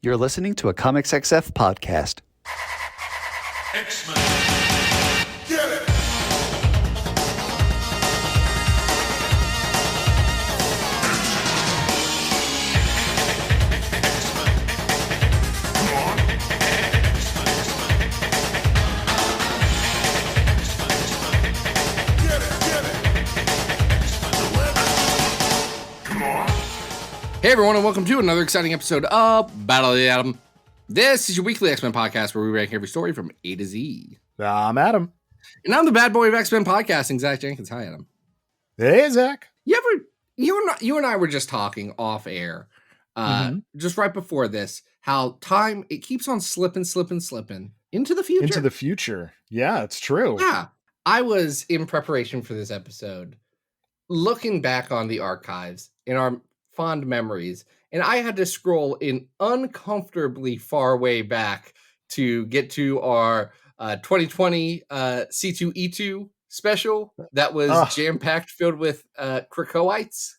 You're listening to a Comics XF podcast. X-Men. Get it! Hey everyone, and welcome to another exciting episode of Battle of the Atom. This is your weekly X-Men podcast where we rank every story from A to Z. I'm Adam. And I'm the bad boy of X-Men podcasting, Zach Jenkins. Hi, Adam. Hey, Zach. You and I were just talking off air, just right before this, how time, it keeps on slipping into the future. Into the future. Yeah, it's true. Yeah. I was, in preparation for this episode, looking back on the archives in our fond memories, and I had to scroll in uncomfortably far way back to get to our 2020 C2E2 special that was jam-packed, filled with Krakowites.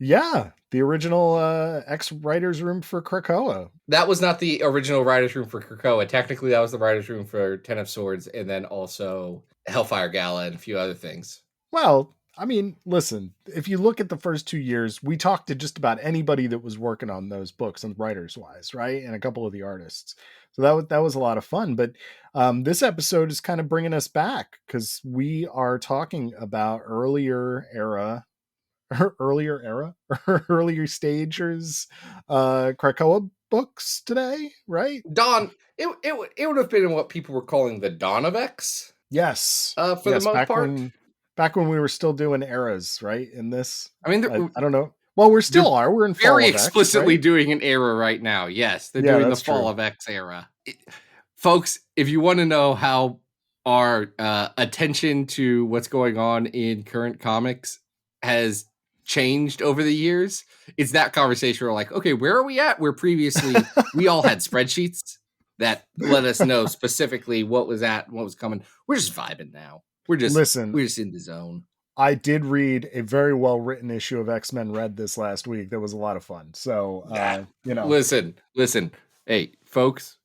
Yeah, the original ex-writer's room for Krakoa. That was not the original writer's room for Krakoa. Technically, that was the writer's room for Ten of Swords, and then also Hellfire Gala and a few other things. Well, I mean, listen, if you look at the first 2 years, we talked to just about anybody that was working on those books and writers wise, right? And a couple of the artists. So that was a lot of fun. But this episode is kind of bringing us back because we are talking about earlier stagers, Krakoa books today, right? Dawn, it would have been what people were calling the Dawn of X. Yes. For the most part. Back when we were still doing eras, right? In this, I mean, I don't know. Well, we're still are. We're in very Fall of explicitly X, right? doing an era right now. Yes, they're doing the Fall of X era. Folks, if you want to know how our attention to what's going on in current comics has changed over the years, it's that conversation. We're like, okay, where are we at? Where previously we all had spreadsheets that let us know specifically what was at, what was coming. We're just vibing now. We're just in the zone. I did read a very well-written issue of X-Men Red this last week. That was a lot of fun. So, listen. Hey, folks,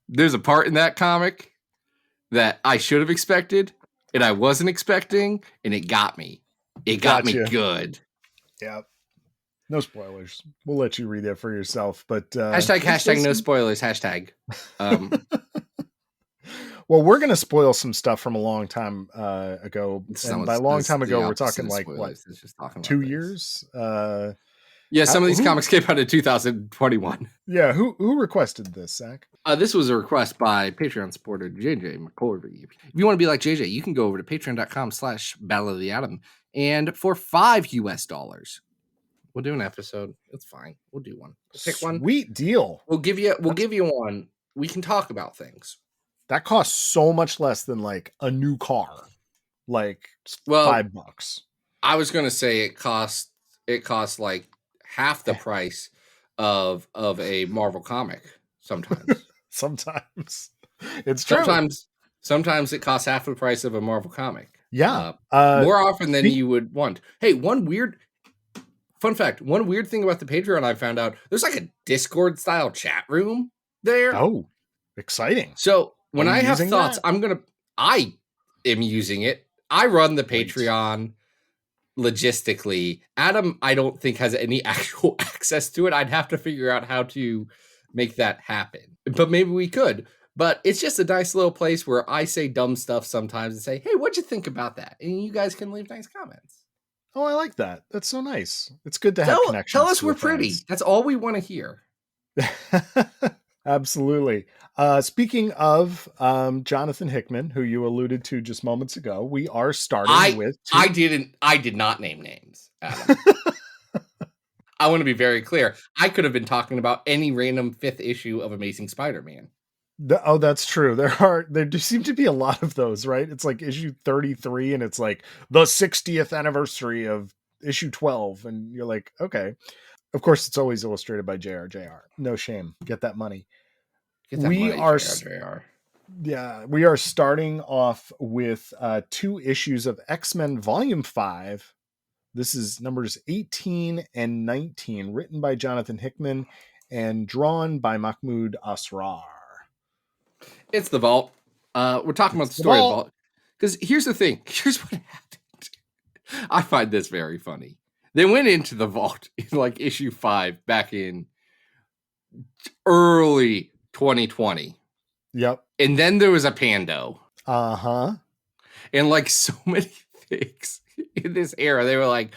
there's a part in that comic that I should have expected and I wasn't expecting, and it got me. It got me good. Yeah. No spoilers. We'll let you read that for yourself. But hashtag no spoilers. Hashtag. Well, we're going to spoil some stuff from a long time ago. And by a long time ago, we're talking like, what, 2 years? Yeah, some of these comics came out in 2021. Yeah, who requested this, Zach? This was a request by Patreon supporter JJ McCorvey. If you want to be like JJ, you can go over to patreon.com/Battle of the Atom. And for $5, we'll do an episode. It's fine. We'll do one. Pick one. Sweet deal. We'll give you one. We can talk about things. That costs so much less than like a new car, like $5. I was going to say it costs like half the price of a Marvel comic. Sometimes, sometimes it's true. Sometimes it costs half the price of a Marvel comic. Yeah, more often than you would want. Hey, fun fact. One weird thing about the Patreon I found out, there's like a Discord style chat room there. Oh, exciting. So when I have thoughts, I am using it. I run the Patreon logistically. Adam, I don't think has any actual access to it. I'd have to figure out how to make that happen. But maybe we could. But it's just a nice little place where I say dumb stuff sometimes and say, hey, what'd you think about that? And you guys can leave nice comments. Oh, I like that. That's so nice. It's good to have connections. Tell us we're pretty. That's all we want to hear. Absolutely. Speaking of Jonathan Hickman, who you alluded to just moments ago, we are starting with... I did not name names, Adam. I want to be very clear. I could have been talking about any random 5th issue of Amazing Spider-Man. That's true. There do seem to be a lot of those, right? It's like issue 33 and it's like the 60th anniversary of issue 12. And you're like, okay. Of course, it's always illustrated by JR. No shame. Get that money. We are starting off with 2 issues of X-Men Volume 5. This is numbers 18 and 19, written by Jonathan Hickman and drawn by Mahmoud Asrar. It's the Vault. We're talking about the The story of the Vault. Vault. Because here's the thing. Here's what happened. I find this very funny. They went into the Vault in like issue 5 back in early 2020. Yep. And then there was a Pando. Uh-huh. And like so many things in this era, they were like,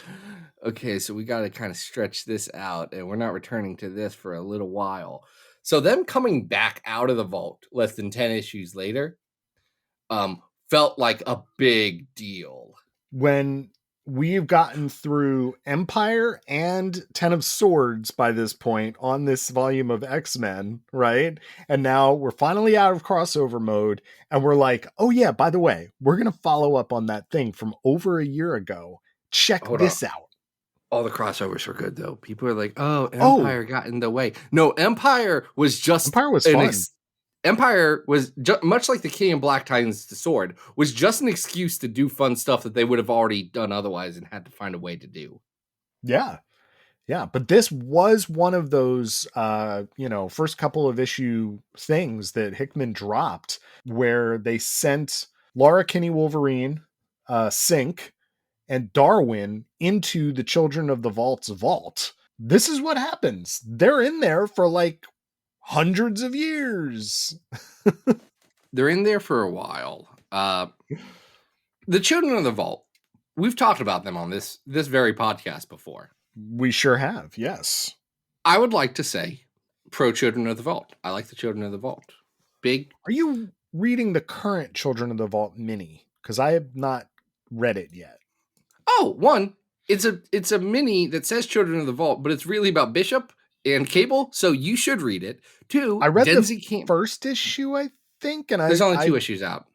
okay, so we got to kind of stretch this out, and we're not returning to this for a little while. So them coming back out of the Vault less than 10 issues later felt like a big deal. When we've gotten through Empire and 10 of Swords by this point on this volume of X-Men, right? And now we're finally out of crossover mode, and we're like, oh yeah, by the way, we're going to follow up on that thing from over a year ago. Check this out. All the crossovers were good, though. People are like, oh, Empire got in the way. No, Empire was just... Empire was fun. Empire was much like the King and Black Titans, the Sword, was just an excuse to do fun stuff that they would have already done otherwise and had to find a way to do. Yeah. Yeah. But this was one of those, first couple of issue things that Hickman dropped where they sent Laura Kinney Wolverine, Sync, and Darwin into the Children of the Vault's vault. This is what happens. They're in there for like hundreds of years. They're in there for a while. The Children of the Vault, we've talked about them on this very podcast before. We sure have, yes. I would like to say pro Children of the Vault. I like the Children of the Vault. Big. Are you reading the current Children of the Vault mini? Because I have not read it yet. Oh, one, it's a mini that says Children of the Vault, but it's really about Bishop and Cable, so you should read it. Two, I read the first issue, I think, and there's only 2 issues out.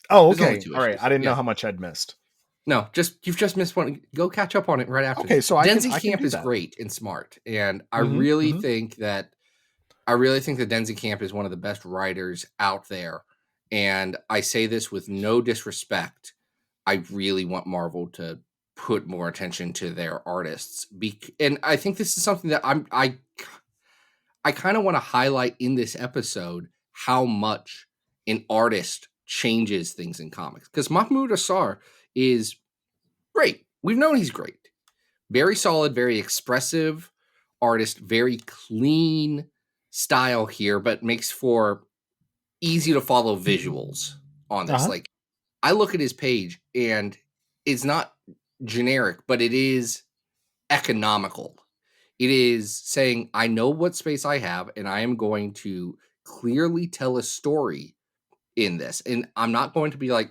Oh, okay. All right. I didn't know how much I'd missed. No, you've just missed one. Go catch up on it right after. Okay, so Denzi Camp is great and smart, and I really think the Denzi Camp is one of the best writers out there. And I say this with no disrespect. I really want Marvel to put more attention to their artists, and I think this is something that I kind of want to highlight in this episode how much an artist changes things in comics. Because Mahmoud Asrar is great. We've known he's great. Very solid, very expressive artist, very clean style here, but makes for easy to follow visuals on this. Like, I look at his page and it's not generic, but it is economical. It is saying, I know what space I have, and I am going to clearly tell a story in this. And I'm not going to be like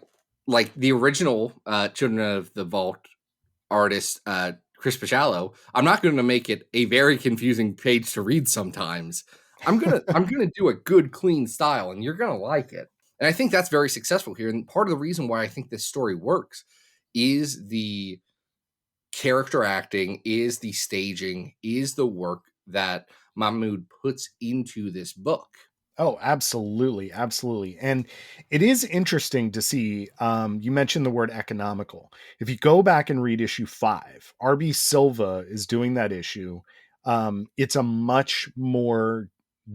the original Children of the Vault artist, Chris Picciallo. I'm not going to make it a very confusing page to read sometimes. I'm gonna do a good, clean style, and you're gonna like it. And I think that's very successful here. And part of the reason why I think this story works is the character acting, is the staging, is the work that Mahmoud puts into this book. Oh, absolutely. Absolutely. And it is interesting to see, you mentioned the word economical. If you go back and read issue 5, RB Silva is doing that issue. It's a much more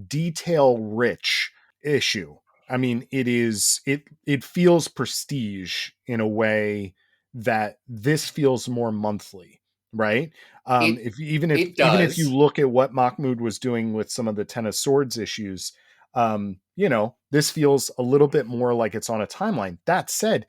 detail rich issue. I mean, it feels prestige in a way that this feels more monthly, right? If you look at what Mahmoud was doing with some of the Ten of Swords issues, this feels a little bit more like it's on a timeline. That said,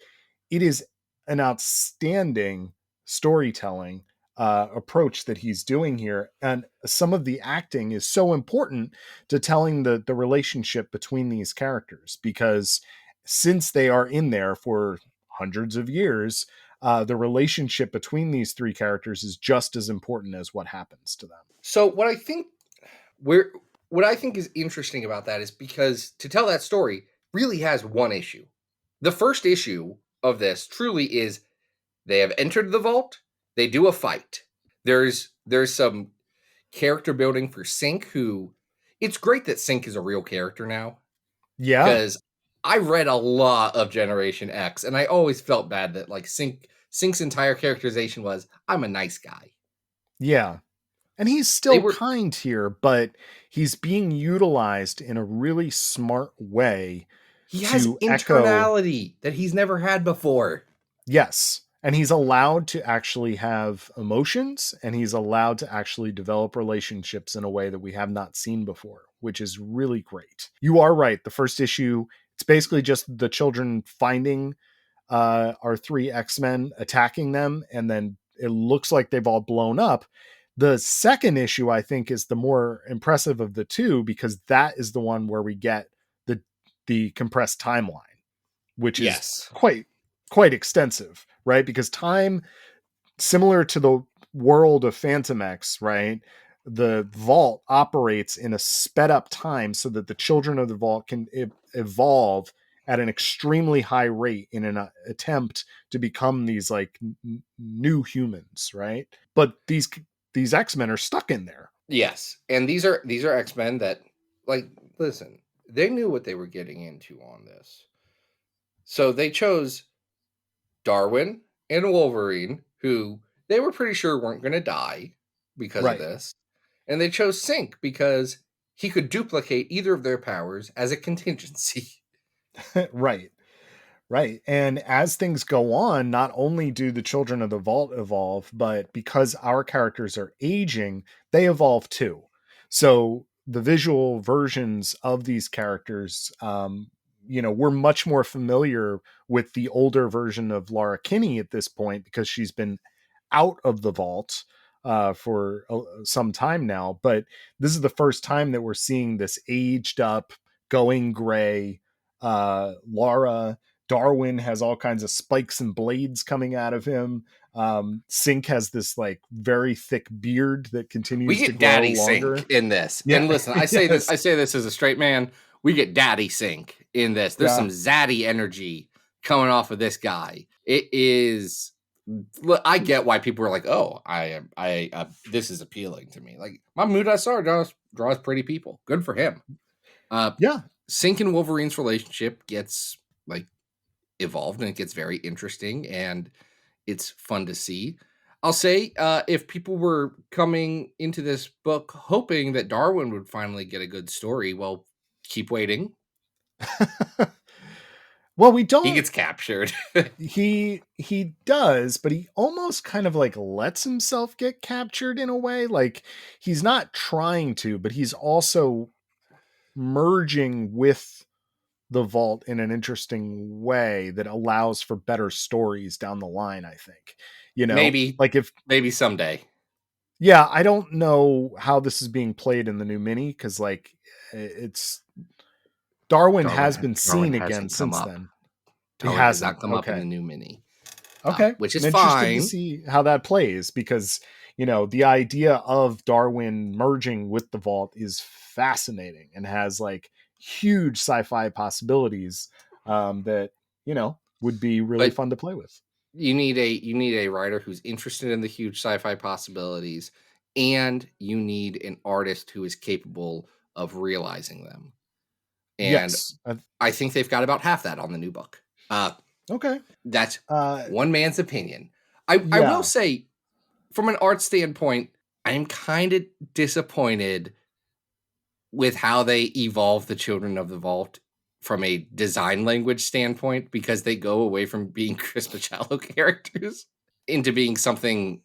it is an outstanding storytelling approach that he's doing here. And some of the acting is so important to telling the relationship between these characters, because since they are in there for hundreds of years, the relationship between these 3 characters is just as important as what happens to them. So what I think is interesting about that is because to tell that story really has one issue. The first issue of this truly is they have entered the vault. They do a fight. There's some character building for Sync, who it's great that Sync is a real character now. Yeah. Because I read a lot of Generation X and I always felt bad that like Sync's entire characterization was, I'm a nice guy. Yeah. And he's still kind here, but he's being utilized in a really smart way. He has internality that he's never had before. Yes. And he's allowed to actually have emotions, and he's allowed to actually develop relationships in a way that we have not seen before, which is really great. You are right. The first issue, it's basically just the children finding our 3 X-Men, attacking them, and then it looks like they've all blown up. The second issue, I think, is the more impressive of the two, because that is the one where we get the compressed timeline, which is quite extensive, right? Because time, similar to the world of Phantom X, right? The vault operates in a sped up time so that the children of the vault can evolve at an extremely high rate in an attempt to become these like new humans, right? But these X-Men are stuck in there. Yes. And these are X-Men that, like, listen, they knew what they were getting into on this. So they chose Darwin and Wolverine, who they were pretty sure weren't going to die because of this. And they chose Sync because he could duplicate either of their powers as a contingency. Right. And as things go on, not only do the children of the vault evolve, but because our characters are aging, they evolve too. So the visual versions of these characters, we're much more familiar with the older version of Laura Kinney at this point because she's been out of the vault for some time now. But this is the first time that we're seeing this aged up, going gray Laura. Darwin has all kinds of spikes and blades coming out of him. Sync has this like very thick beard that continues to grow Daddy longer. Sync in this. Yeah. And listen, I say this as a straight man. We get Daddy Sync in this. There's some zaddy energy coming off of this guy. It is. I get why people are like, "Oh, this is appealing to me." Like my Mudasar draws pretty people. Good for him. Sync and Wolverine's relationship gets like evolved, and it gets very interesting, and it's fun to see. I'll say, if people were coming into this book hoping that Darwin would finally get a good story, well, keep waiting. Well, we don't. He gets captured. he does, but he almost kind of like lets himself get captured in a way. Like he's not trying to, but he's also merging with the vault in an interesting way that allows for better stories down the line. I think, maybe someday. Yeah, I don't know how this is being played in the new mini because like it's Darwin has been seen again since then. He has not come up in the new mini. Okay, which is fine. To see how that plays because the idea of Darwin merging with the vault is fascinating and has like huge sci-fi possibilities that would be really fun to play with. You need a writer who's interested in the huge sci-fi possibilities, and you need an artist who is capable of realizing them. And I think they've got about half that on the new book. Okay, that's one man's opinion. I will say, from an art standpoint, I'm kind of disappointed with how they evolve the Children of the Vault from a design language standpoint, because they go away from being Chris Machado characters into being something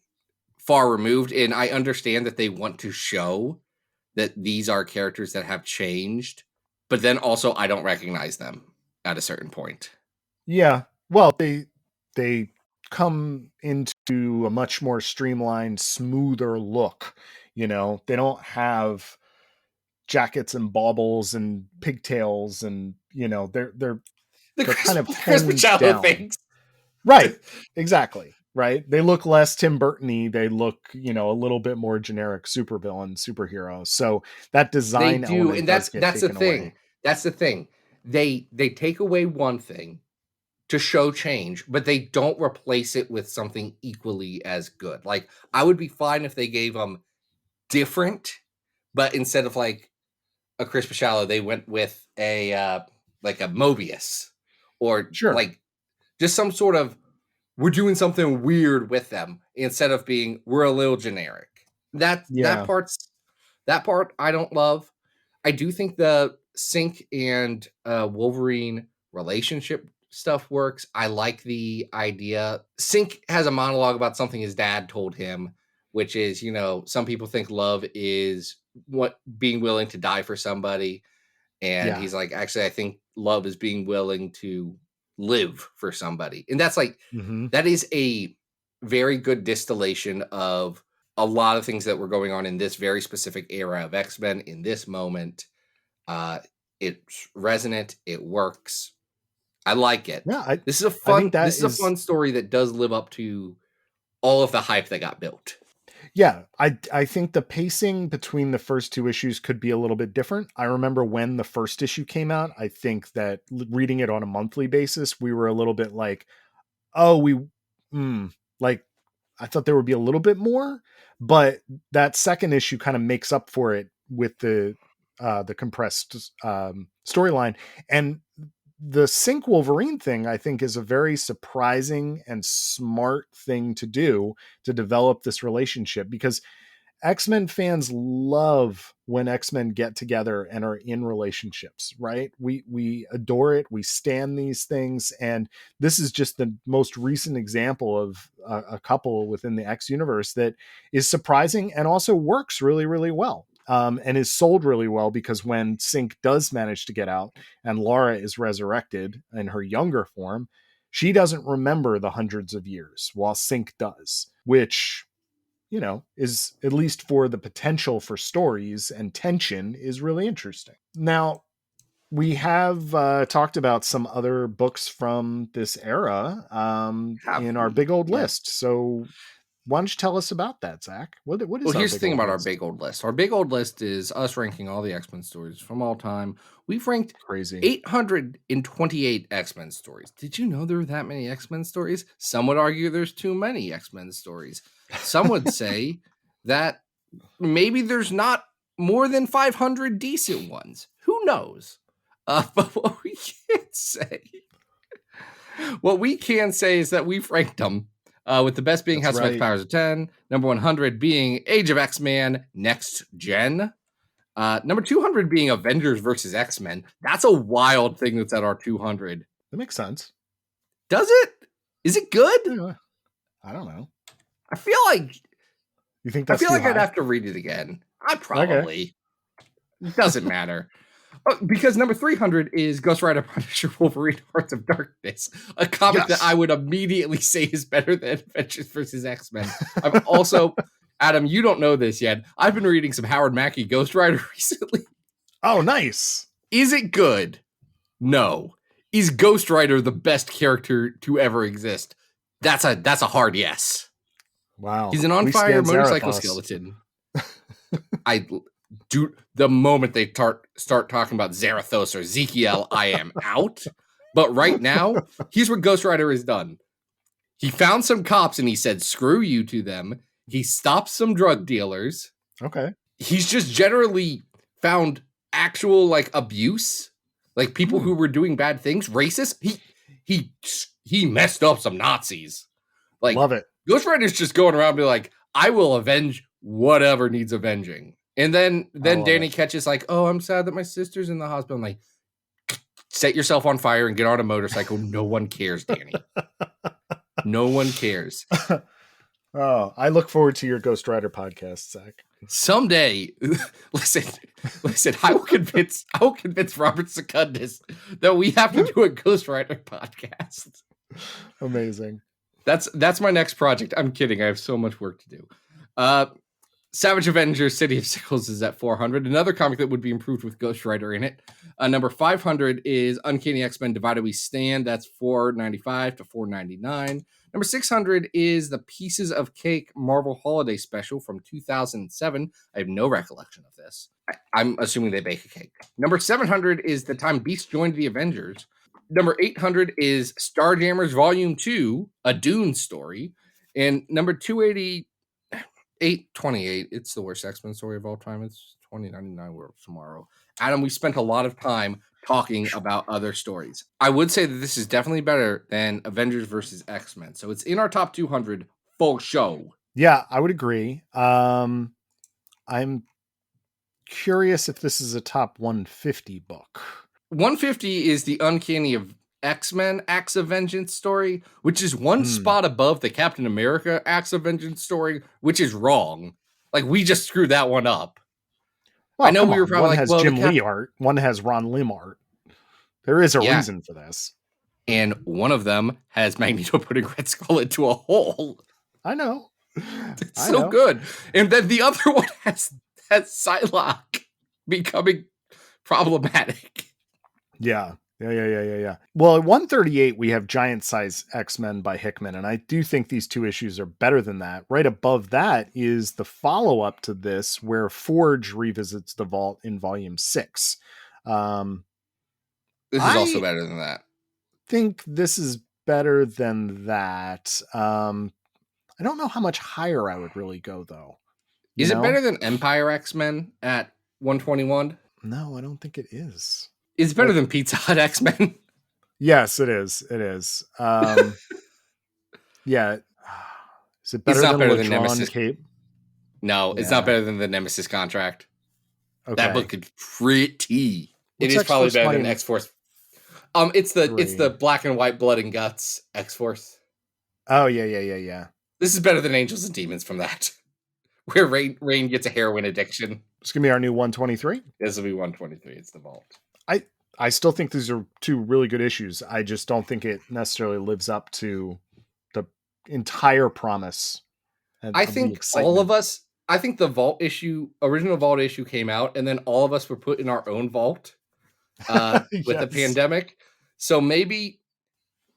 far removed. And I understand that they want to show that these are characters that have changed, but then also I don't recognize them at a certain point. Yeah. Well, they come into a much more streamlined, smoother look. They don't have jackets and baubles and pigtails, and they're kind of honed down. Things. Right. Exactly. Right. They look less Tim Burton-y. They look, a little bit more generic superhero. So that design element and that's the thing. Away. That's the thing. They take away one thing to show change, but they don't replace it with something equally as good. Like I would be fine if they gave them different, but instead of like a Chris Machado, they went with a like a Mobius or like just some sort of, we're doing something weird with them instead of being, we're a little generic. That Yeah. that part I don't love. I do think the Sync and Wolverine relationship stuff works. I like the idea. Sync has a monologue about something his dad told him, which is, some people think love is what being willing to die for somebody. And he's like, actually, I think love is being willing to live for somebody. And that's like, that is a very good distillation of a lot of things that were going on in this very specific era of X-Men in this moment. It's resonant. It works. I like it. Yeah, this is a fun story that does live up to all of the hype that got built. Yeah, I think the pacing between the first two issues could be a little bit different. I remember when the first issue came out, I think that reading it on a monthly basis, we were a little bit like, like I thought there would be a little bit more, but that second issue kind of makes up for it with the compressed storyline. And the Sync Wolverine thing, I think, is a very surprising and smart thing to do to develop this relationship, because X-Men fans love when X-Men get together and are in relationships, right? We adore it. We stand these things. And this is just the most recent example of a couple within the X universe that is surprising and also works really, really well. And is sold really well, because when Sync does manage to get out and Laura is resurrected in her younger form, she doesn't remember the hundreds of years, while Sync does, which, is, at least for the potential for stories and tension, is really interesting. Now, we have talked about some other books from this era in our big old list. So why don't you tell us about that, Zach? What is well, here's the thing about our big old list. Our big old list is us ranking all the X-Men stories from all time. We've ranked crazy 828 X-Men stories. Did you know there were that many X-Men stories? Some would argue there's too many X-Men stories. Some would say that maybe there's not more than 500 decent ones. Who knows? But what we can say is that we've ranked them. With the best being House of X Powers of 10, number 100 being Age of X-Man Next Gen, number 200 being Avengers versus X-Men. That's a wild thing that's at our 200. That makes sense. Does it? Is it good? I don't know. I feel like you think that's I feel like high? I'd have to read it again. I probably. Okay. It doesn't matter. Because number 300 is Ghost Rider Punisher Wolverine Hearts of Darkness, a comic that I would immediately say is better than Adventures vs. X-Men. I'm also, Adam, you don't know this yet. I've been reading some Howard Mackie Ghost Rider recently. Oh, nice. Is it good? No. Is Ghost Rider the best character to ever exist? That's a hard yes. Wow. He's an on-fire motorcycle skeleton. Dude, the moment they start talking about Zarathos or Ezekiel, I am out. But right now, here's what Ghost Rider has done. He found some cops and he said, screw you to them. He stopped some drug dealers. Okay. He's just generally found actual abuse, people who were doing bad things, racist. He messed up some Nazis. Love it. Ghost Rider's just going around being like, I will avenge whatever needs avenging. And then Danny catches oh, I'm sad that my sister's in the hospital. I'm like, set yourself on fire and get on a motorcycle. No one cares, Danny. No one cares. Oh, I look forward to your Ghost Rider podcast, Zach. Someday, listen, I will convince Robert Secundus that we have to do a Ghost Rider podcast. Amazing. That's my next project. I'm kidding. I have so much work to do. Savage Avengers City of Sickles is at 400. Another comic that would be improved with Ghost Rider in it. Number 500 is Uncanny X-Men Divided We Stand. That's 495 to 499. Number 600 is the Pieces of Cake Marvel Holiday Special from 2007. I have no recollection of this. I'm assuming they bake a cake. Number 700 is The Time Beast Joined the Avengers. Number 800 is Starjammers Volume 2, a Dune story. And number 828, it's the worst X-Men story of all time. It's 2099 World Tomorrow. Adam, we spent a lot of time talking about other stories. I would say that this is definitely better than Avengers versus X-Men. So it's in our top 200 full show. Yeah, I would agree. I'm curious if this is a top 150 book. 150 is the Uncanny of X-Men Acts of Vengeance story, which is one spot above the Captain America Acts of Vengeance story, which is wrong. Like, we just screwed that one up. Well, I know we were probably one like, has well, Jim Lee art, one has Ron Lim art. There is a reason for this. And one of them has Magneto putting Red Skull into a hole. I know. It's so good. And then the other one has Psylocke becoming problematic. Yeah. Well, at 138, we have Giant Size X-Men by Hickman, and I do think these two issues are better than that. Right above that is the follow-up to this, where Forge revisits the Vault in Volume 6. This is also better than that. I think this is better than that. I don't know how much higher I would really go, though. Is it better than Empire X-Men at 121? No, I don't think it is. Is it better than Pizza Hut X-Men? Yes, it is. It is. Yeah. Is it better than Nemesis Cape? No, it's not better than the Nemesis contract. Okay. That book is pretty. It is probably better than X-Force. It's the black and white blood and guts X-Force. Oh, yeah. This is better than Angels and Demons from that, where Rain gets a heroin addiction. It's going to be our new 123? This will be 123. It's the Vault. I still think these are two really good issues. I just don't think it necessarily lives up to the entire promise. I think all of us, I think the Vault issue, original Vault issue came out, and then all of us were put in our own vault with the pandemic. So maybe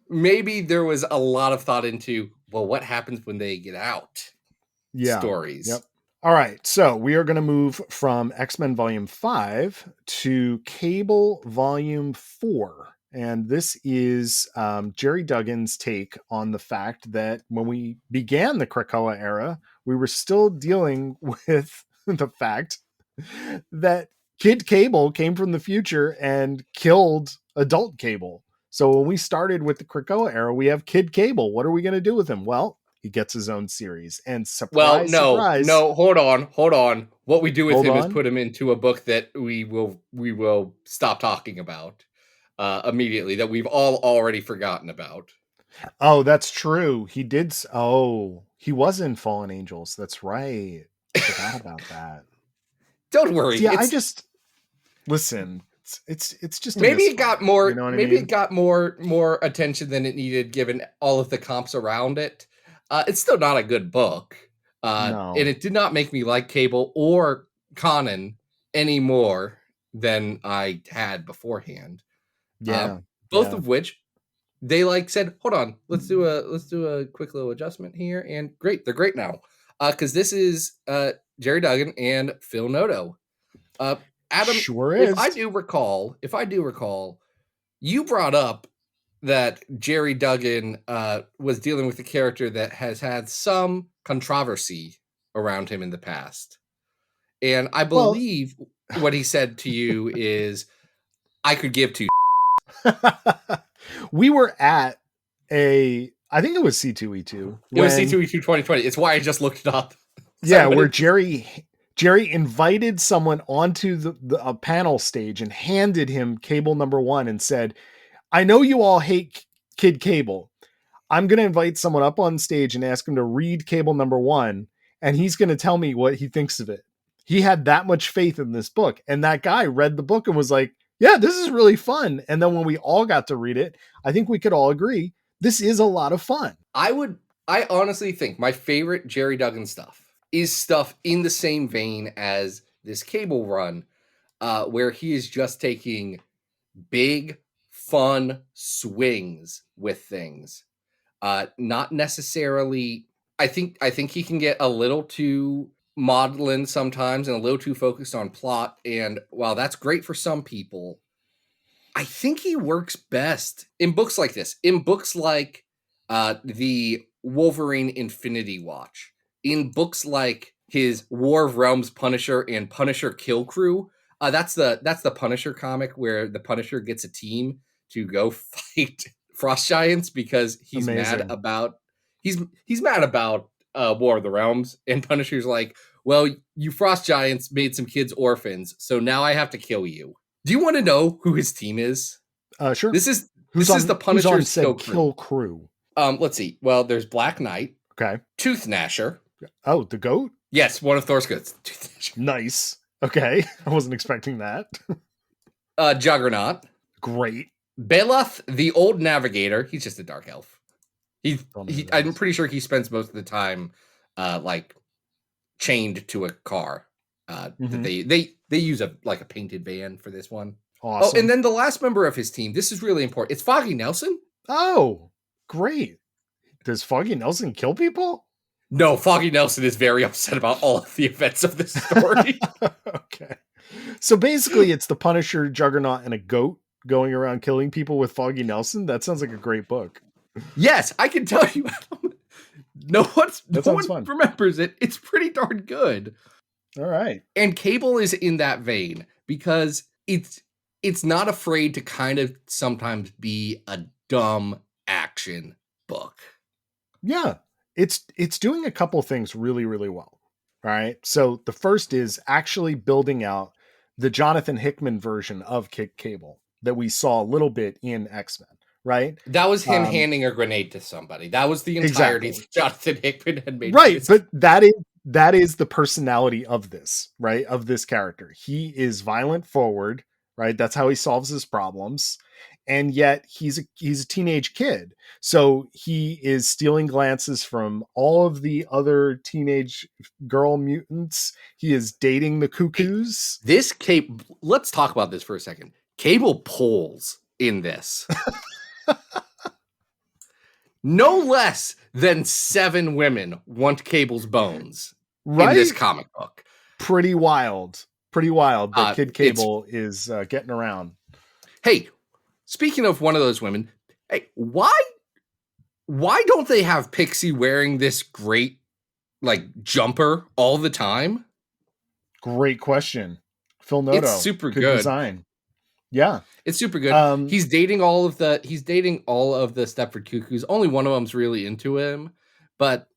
there was a lot of thought into, well, what happens when they get out? Stories. Yep. All right, so we are going to move from X-Men Volume 5 to Cable Volume 4. And this is Jerry Duggan's take on the fact that when we began the Krakoa era, we were still dealing with the fact that Kid Cable came from the future and killed adult Cable. So when we started with the Krakoa era, we have Kid Cable. What are we going to do with him? Well, he gets his own series, and surprise. No, hold on. What we do with him is put him into a book that we will stop talking about immediately, that we've all already forgotten about. Oh, that's true. He did. Oh, he was in Fallen Angels. That's right. I forgot about that. Don't worry. Yeah, I just listen. It's just maybe it got more. You know maybe it got more attention than it needed, given all of the comps around it. It's still not a good book. No. And it did not make me like Cable or Conan any more than I had beforehand. Yeah. Both of which they said, hold on, let's do a quick little adjustment here. And great. They're great now. Cause this is Jerry Duggan and Phil Noto. Adam, sure is. If I do recall, you brought up that Jerry Duggan was dealing with a character that has had some controversy around him in the past. And I believe what he said to you is, I could give two. We were at I think it was C2E2. It was C2E2 2020. It's why I just looked it up. Yeah, where Jerry invited someone onto the panel stage and handed him Cable #1 and said, I know you all hate Kid Cable. I'm going to invite someone up on stage and ask him to read Cable #1, and he's going to tell me what he thinks of it. He had that much faith in this book. And that guy read the book and was like, yeah, this is really fun. And then when we all got to read it, I think we could all agree this is a lot of fun. I honestly think my favorite Jerry Duggan stuff is stuff in the same vein as this Cable run, where he is just taking big, fun swings with things. Not necessarily. I think he can get a little too maudlin sometimes and a little too focused on plot. And while that's great for some people, I think he works best in books like this. In books like the Wolverine Infinity Watch. In books like his War of Realms Punisher and Punisher Kill Crew. That's the Punisher comic where the Punisher gets a team to go fight frost giants because he's mad about War of the Realms, and Punisher's like, well, you frost giants made some kids orphans, so now I have to kill you. Do you want to know who his team is? Sure. This is the Punisher's kill crew. Let's see. Well, there's Black Knight. Okay. Tooth Gnasher. Oh, the goat? Yes, one of Thor's goats. Nice. Okay. I wasn't expecting that. Juggernaut. Great. Beloth, the old navigator. He's just a dark elf. I'm pretty sure he spends most of the time like chained to a car. That they use a painted van for this one. Awesome. Oh, and then the last member of his team, this is really important. It's Foggy Nelson. Oh, great. Does Foggy Nelson kill people? No, Foggy Nelson is very upset about all of the events of this story. Okay. So basically it's the Punisher, Juggernaut, and a goat going around killing people with Foggy Nelson. That sounds like a great book. Yes, I can tell you. No one remembers it. It's pretty darn good. All right. And Cable is in that vein because it's not afraid to kind of sometimes be a dumb action book. Yeah. It's doing a couple things really, really well. All right. So the first is actually building out the Jonathan Hickman version of Cable that we saw a little bit in X-Men. Right. That was him handing a grenade to somebody. That was the entirety that Jonathan Hickman had made. Right. But that is the personality of this, right? Of this character. He is violent forward, right? That's how he solves his problems. And yet he's a teenage kid. So he is stealing glances from all of the other teenage girl mutants. He is dating the cuckoos. Let's talk about this for a second. Cable pulls in this. No less than 7 women want Cable's bones in this comic book. Pretty wild. That Kid Cable is getting around. Hey, speaking of one of those women, hey, why don't they have Pixie wearing this great jumper all the time? Great question. Phil Noto. It's super good design. Yeah. It's super good. He's dating all of the Stepford Cuckoos. Only one of them's really into him. But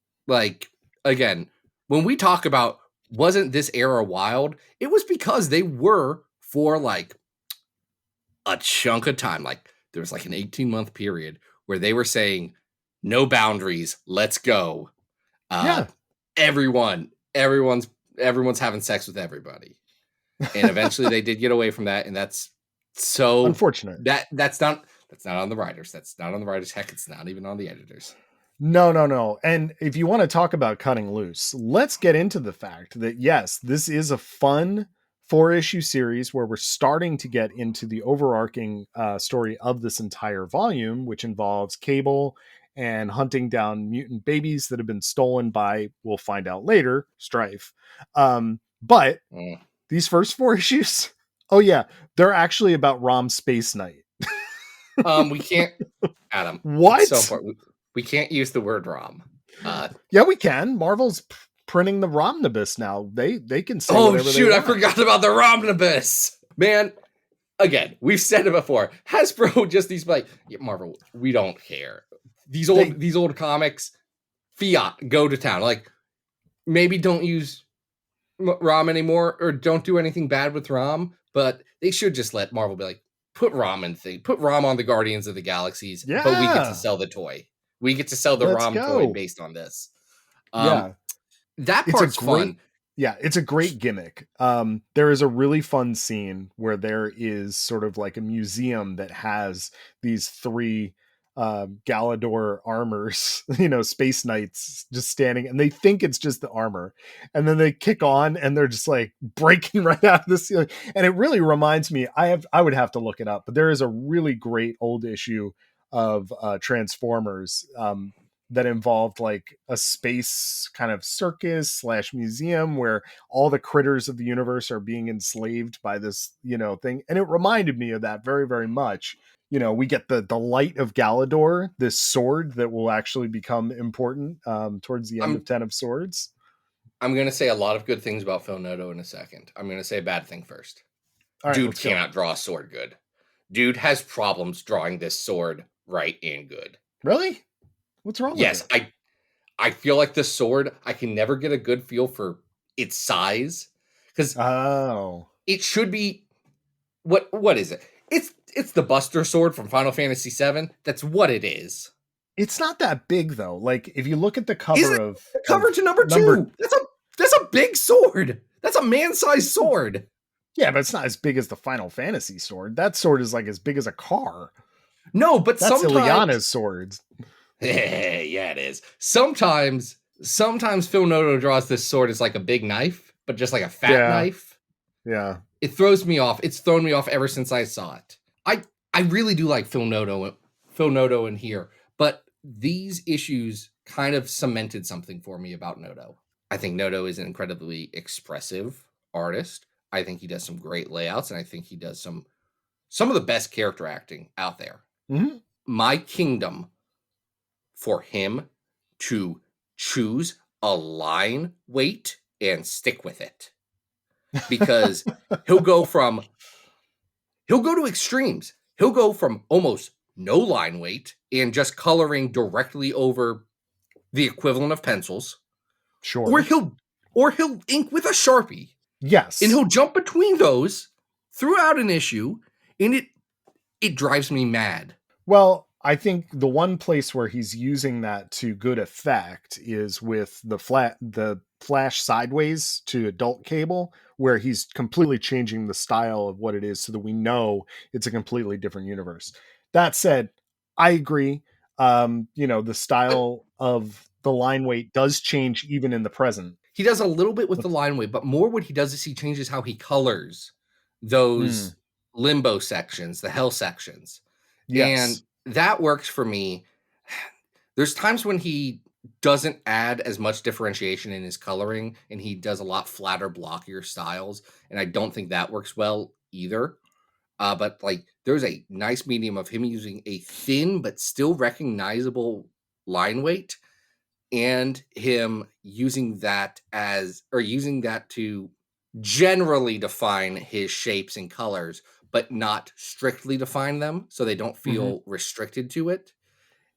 again, when we talk about wasn't this era wild, it was because they were for a chunk of time. There was an 18-month period where they were saying no boundaries, let's go. Everyone's having sex with everybody. And eventually they did get away from that, and that's so unfortunate. That's not on the writers. That's not on the writers. Heck, it's not even on the editors. No. And if you want to talk about cutting loose, let's get into the fact that yes, this is a fun 4-issue series where we're starting to get into the overarching story of this entire volume, which involves Cable and hunting down mutant babies that have been stolen by, we'll find out later, Strife. But these first 4 issues, oh yeah, they're actually about Rom Space Knight. We can't, Adam. What? So far, we can't use the word Rom. Yeah, we can. Marvel's printing the Romnibus now. They can say whatever they want. I forgot about the Romnibus. Man, again, we've said it before. Hasbro just these Marvel, we don't care. These old comics, fiat, go to town. Maybe don't use Rom anymore or don't do anything bad with Rom, but they should just let Marvel be put Rom on the Guardians of the Galaxies, but we get to sell the toy. We get to sell the Rom toy based on this. That part's fun. Yeah, it's a great gimmick. There is a really fun scene where there is sort of a museum that has these 3 Galador armors, Space Knights just standing, and they think it's just the armor, and then they kick on and they're just breaking right out of the ceiling. And it really reminds me, I would have to look it up, but there is a really great old issue of Transformers that involved a space kind of circus / museum where all the critters of the universe are being enslaved by this, thing. And it reminded me of that very, very much. We get the light of Galador, this sword that will actually become important towards the end of 10 of Swords. I'm going to say a lot of good things about Phil Noto in a second. I'm going to say a bad thing first. All right, Dude cannot draw a sword good. Dude has problems drawing this sword right and good. Really? What's wrong with it? I feel like the sword, I can never get a good feel for its size, because it should be what is it? It's the Buster Sword from Final Fantasy VII. That's what it is. It's not that big though. Like if you look at the cover of the cover to number 2, that's a big sword. That's a man-sized sword. Yeah, but it's not as big as the Final Fantasy sword. That sword is like as big as a car. No, but that's Ileana's swords. Yeah, it is. Sometimes Phil Noto draws this sword as like a big knife, but just like a fat knife. Yeah. It throws me off. It's thrown me off ever since I saw it. I really do like Phil Noto in here, but these issues kind of cemented something for me about Noto. I think Noto is an incredibly expressive artist. I think he does some great layouts, and I think he does some of the best character acting out there. Mm-hmm. My kingdom for him to choose a line weight and stick with it, because he'll go to extremes. He'll go from almost no line weight and just coloring directly over the equivalent of pencils. Sure. Or he'll ink with a Sharpie. Yes. And he'll jump between those throughout an issue, and it drives me mad. Well, I think the one place where he's using that to good effect is with the flash sideways to adult cable, where he's completely changing the style of what it is so that we know it's a completely different universe. That said, I agree. The style of the line weight does change even in the present. He does a little bit with the line weight, but more what he does is he changes how he colors those limbo sections, the hell sections. Yes. And that works for me. There's times when he doesn't add as much differentiation in his coloring, and he does a lot flatter, blockier styles, and I don't think that works well either. But like, there's a nice medium of him using a thin but still recognizable line weight, and him using that to generally define his shapes and colors, but not strictly define them, so they don't feel restricted to it.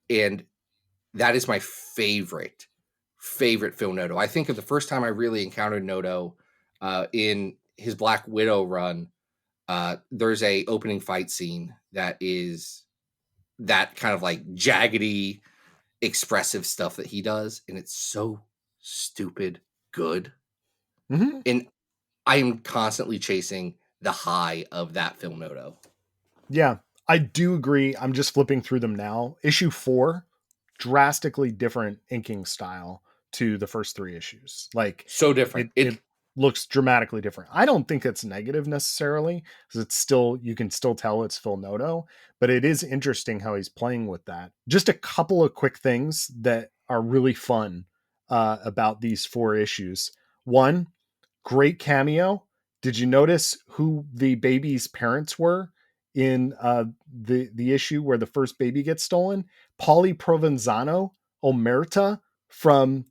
And that is my favorite Phil Noto. I think of the first time I really encountered Noto in his Black Widow run. There's a opening fight scene that is that kind of like jaggedy, expressive stuff that he does, and it's so stupid good. And I am constantly chasing the high of that Phil Noto. Yeah, I do agree. I'm just flipping through them now. Issue 4, drastically different inking style to the first 3 issues. Like, so different. It looks dramatically different. I don't think it's negative necessarily, because it's still, you can still tell it's Phil Noto, but it is interesting how he's playing with that. Just a couple of quick things that are really fun about these 4 issues. One, great cameo. Did you notice who the baby's parents were in the issue where the first baby gets stolen? Polly Provenzano Omerta from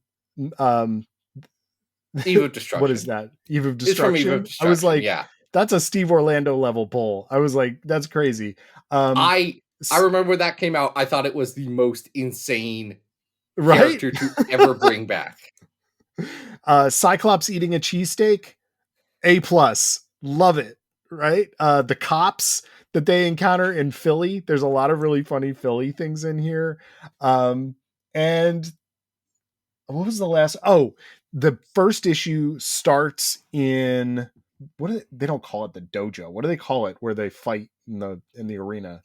Eve of Destruction. What is that? Eve of Destruction. It's from Eve of Destruction. I was like, yeah, that's a Steve Orlando level pull. I was like, that's crazy. I remember when that came out. I thought it was the most insane character to ever bring back. Cyclops eating a cheesesteak, A+. Love it. Right? The cops that they encounter in Philly. There's a lot of really funny Philly things in here. And what was the last? Oh, the first issue starts in they don't call it the dojo. What do they call it where they fight in the arena?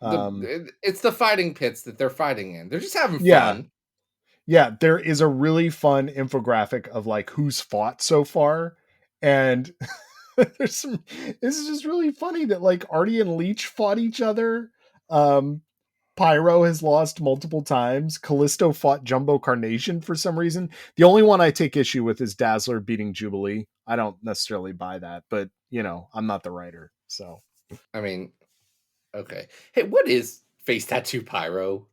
It's the fighting pits that they're fighting in. They're just having fun. Yeah, there is a really fun infographic of like who's fought so far, and this is just really funny that like Artie and Leech fought each other. Pyro has lost multiple times. Callisto fought Jumbo Carnation for some reason. The only one I take issue with is Dazzler beating Jubilee. I don't necessarily buy that, but I'm not the writer, so. I mean, okay. Hey, what is Face Tattoo Pyro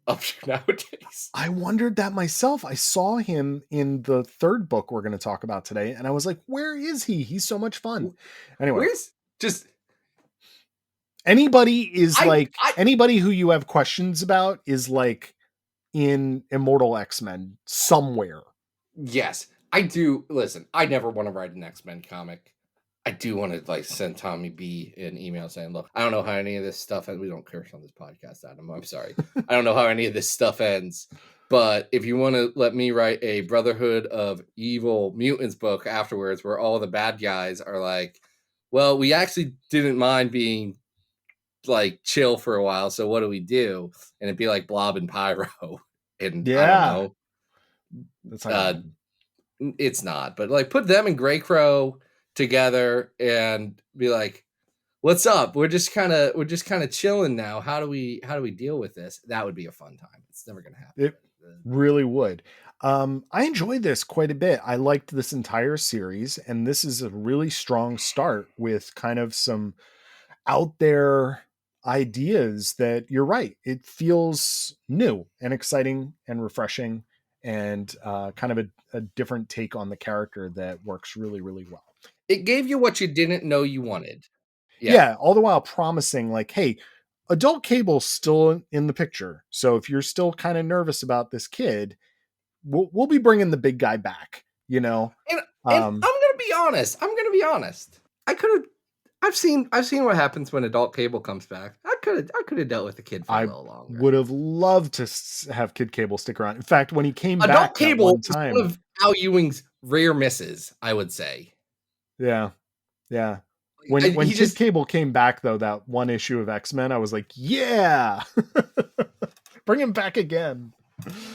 up to nowadays? I wondered that myself. I saw him in the 3rd book we're going to talk about today, and I was like, where is he? He's so much fun. Anyway. Anybody who you have questions about is like in Immortal X-Men somewhere. Yes. I do listen. I never want to write an X-Men comic. I do want to like send Tommy B an email saying, "Look, I don't know how any of this stuff ends. We don't curse on this podcast, Adam. I'm sorry. I don't know how any of this stuff ends. But if you want to let me write a Brotherhood of Evil Mutants book afterwards, where all the bad guys are like, well, we actually didn't mind being like chill for a while. So what do we do? And it'd be like Blob and Pyro, and I don't Yeah. know. That's not gonna happen. It's not, but like put them and Grey Crow together and be like, "What's up? We're just kind of chilling now. How do we deal with this?" That would be a fun time. It's never gonna happen. It really would. I enjoyed this quite a bit. I liked this entire series, and this is a really strong start with kind of some out there ideas that you're right. It feels new and exciting and refreshing, and kind of a different take on the character that works really, really well. It gave you what you didn't know you wanted. Yeah, all the while promising, like, hey, adult Cable's still in the picture. So if you're still kind of nervous about this kid, we'll be bringing the big guy back, you know. And I'm gonna be honest. I've seen what happens when adult Cable comes back. I could have dealt with the kid for a little longer. Would have loved to have Kid Cable stick around. In fact, when he came adult back Cable one time, is one of Al Ewing's rare misses, I would say. Yeah. When Kid Cable came back, though, that one issue of X-Men, I was like, yeah, bring him back again.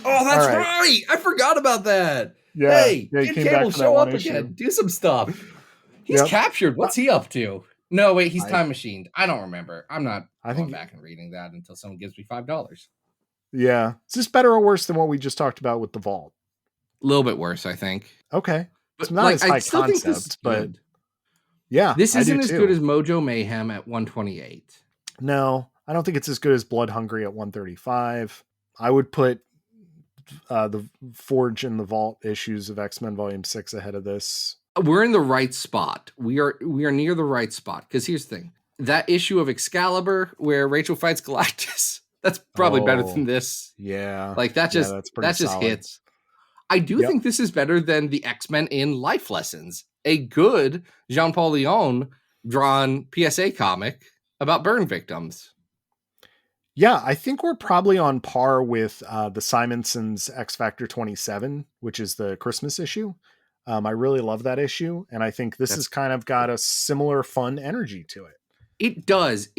Oh, that's right. I forgot about that. Yeah. Hey, Kid Cable, show up again. Do some stuff. He's captured. What's he up to? No, wait, he's time machined. I don't remember. I'm not going back and reading that until someone gives me $5. Yeah. Is this better or worse than what we just talked about with the Vault? A little bit worse, I think. Okay. But it's not as high concept, but yeah. This isn't as good as Mojo Mayhem at 128. No, I don't think it's as good as Blood Hungry at 135. I would put the Forge and the Vault issues of X-Men Volume 6 ahead of this. We're in the right spot. We are near the right spot. Because here's the thing. That issue of Excalibur where Rachel fights Galactus, that's probably better than this. Yeah. Like that just hits. I do think this is better than the X-Men in Life Lessons, a good Jean-Paul Leon drawn PSA comic about burn victims. Yeah, I think we're probably on par with the Simonson's X Factor 27, which is the Christmas issue. I really love that issue, and I think this has kind of got a similar fun energy to it. It does.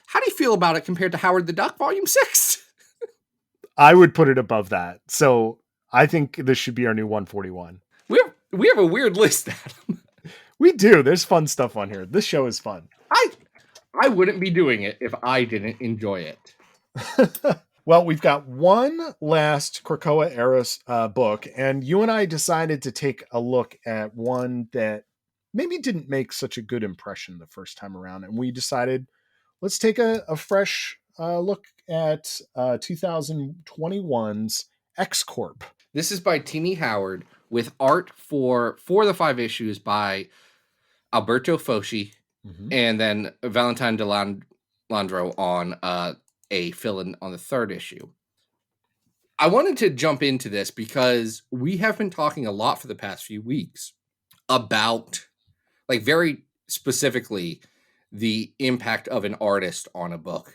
How do you feel about it compared to Howard the Duck Volume 6? I would put it above that. So I think this should be our new 141. We have a weird list, Adam. We do. There's fun stuff on here. This show is fun. I wouldn't be doing it if I didn't enjoy it. Well, we've got one last Krakoa era book, and you and I decided to take a look at one that maybe didn't make such a good impression the first time around. And we decided, let's take a fresh look at 2021's X-Corp. This is by Tini Howard with art for 4 of the 5 issues by Alberto Foschi, and then Valentine Delandro on a fill-in on the 3rd issue. I wanted to jump into this because we have been talking a lot for the past few weeks about, like, very specifically the impact of an artist on a book.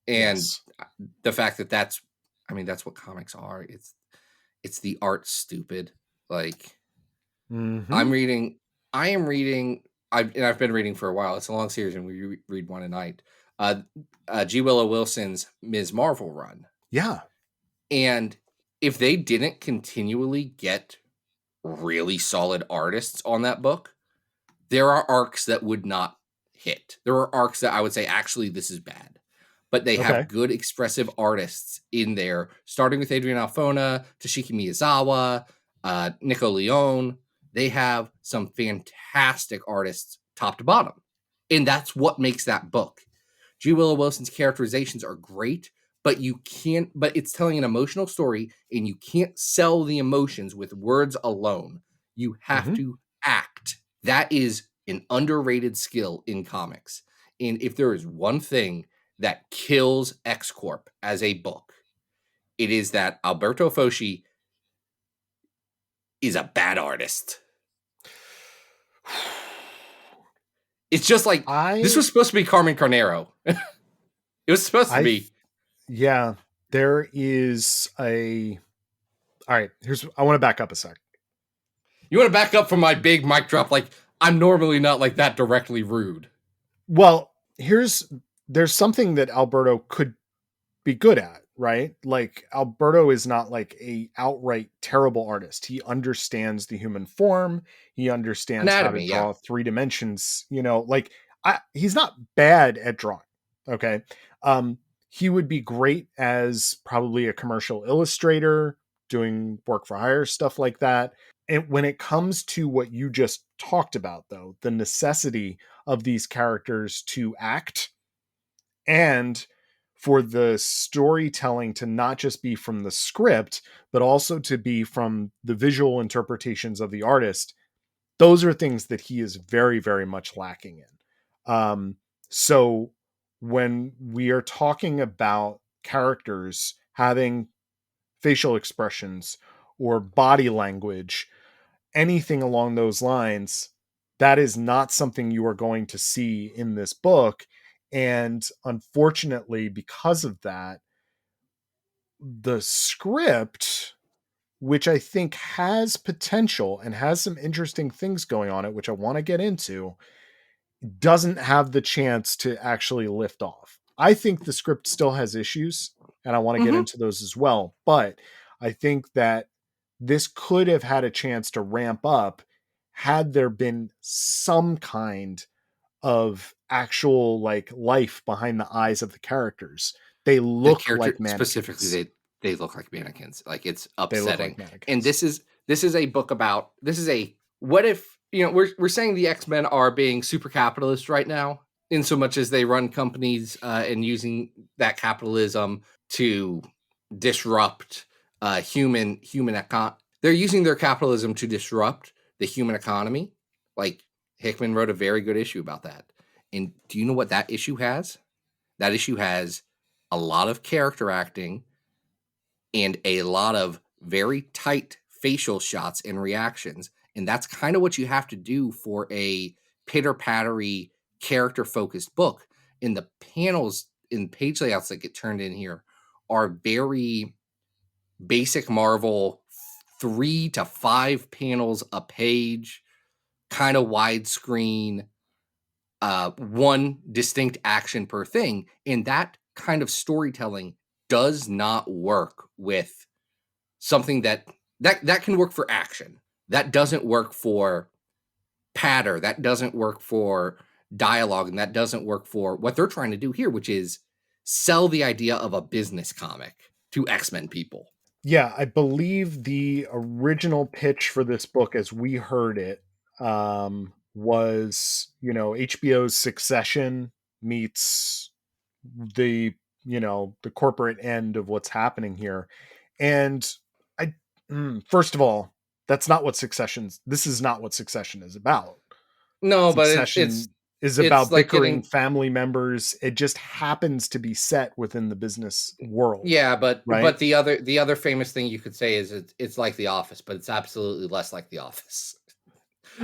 And the fact that that's what comics are. It's the art stupid. Like, I've been reading for a while. It's a long series and we read one a night. G. Willow Wilson's Ms. Marvel run. Yeah. And if they didn't continually get really solid artists on that book, there are arcs that would not hit. There are arcs that I would say, actually, this is bad. But they have good expressive artists in there, starting with Adrian Alfona, Toshiki Miyazawa, Nico Leone. They have some fantastic artists top to bottom. And that's what makes that book. G. Willow Wilson's characterizations are great, but it's telling an emotional story, and you can't sell the emotions with words alone. You have to act. That is an underrated skill in comics. And if there is one thing that kills X-Corp as a book, it is that Alberto Foschi is a bad artist. It's just like this was supposed to be Carmen Carnero. It was supposed to be. Yeah, there is a. All right, I want to back up a sec. You want to back up from my big mic drop? Like, I'm normally not like that directly rude. Well, there's something that Alberto could be good at, right? Like Alberto is not like a outright terrible artist. He understands the human form. He understands Anatomy, how to draw 3 dimensions, like he's not bad at drawing. Okay. He would be great as probably a commercial illustrator doing work for hire, stuff like that. And when it comes to what you just talked about, though, the necessity of these characters to act and for the storytelling to not just be from the script, but also to be from the visual interpretations of the artist, those are things that he is very, very much lacking in. So when we are talking about characters having facial expressions or body language, anything along those lines, that is not something you are going to see in this book. And unfortunately, because of that, the script, which I think has potential and has some interesting things going on it, which I want to get into, doesn't have the chance to actually lift off. I think the script still has issues, and I want to get into those as well. But I think that this could have had a chance to ramp up had there been some kind of actual like life behind the eyes of the characters. They look like mannequins. Specifically, they look like mannequins. Like, it's upsetting. They look like mannequins. And this is a book about, this is a, what if, we're saying the X-Men are being super capitalist right now, in so much as they run companies and using that capitalism to disrupt human they're using their capitalism to disrupt the human economy. Like, Hickman wrote a very good issue about that. And do you know what that issue has? That issue has a lot of character acting and a lot of very tight facial shots and reactions. And that's kind of what you have to do for a pitter-pattery, character-focused book. And the panels and page layouts that get turned in here are very basic Marvel, 3 to 5 panels a page, kind of widescreen, one distinct action per thing. And that kind of storytelling does not work with something that can work for action. That doesn't work for patter. That doesn't work for dialogue. And that doesn't work for what they're trying to do here, which is sell the idea of a business comic to X-Men people. Yeah, I believe the original pitch for this book, as we heard it, was, HBO's Succession meets the, the corporate end of what's happening here. And first of all, this is not what Succession is about. No, Succession but is about like bickering family members. It just happens to be set within the business world. Yeah, but right? But the other famous thing you could say is it's like The Office, but it's absolutely less like The Office.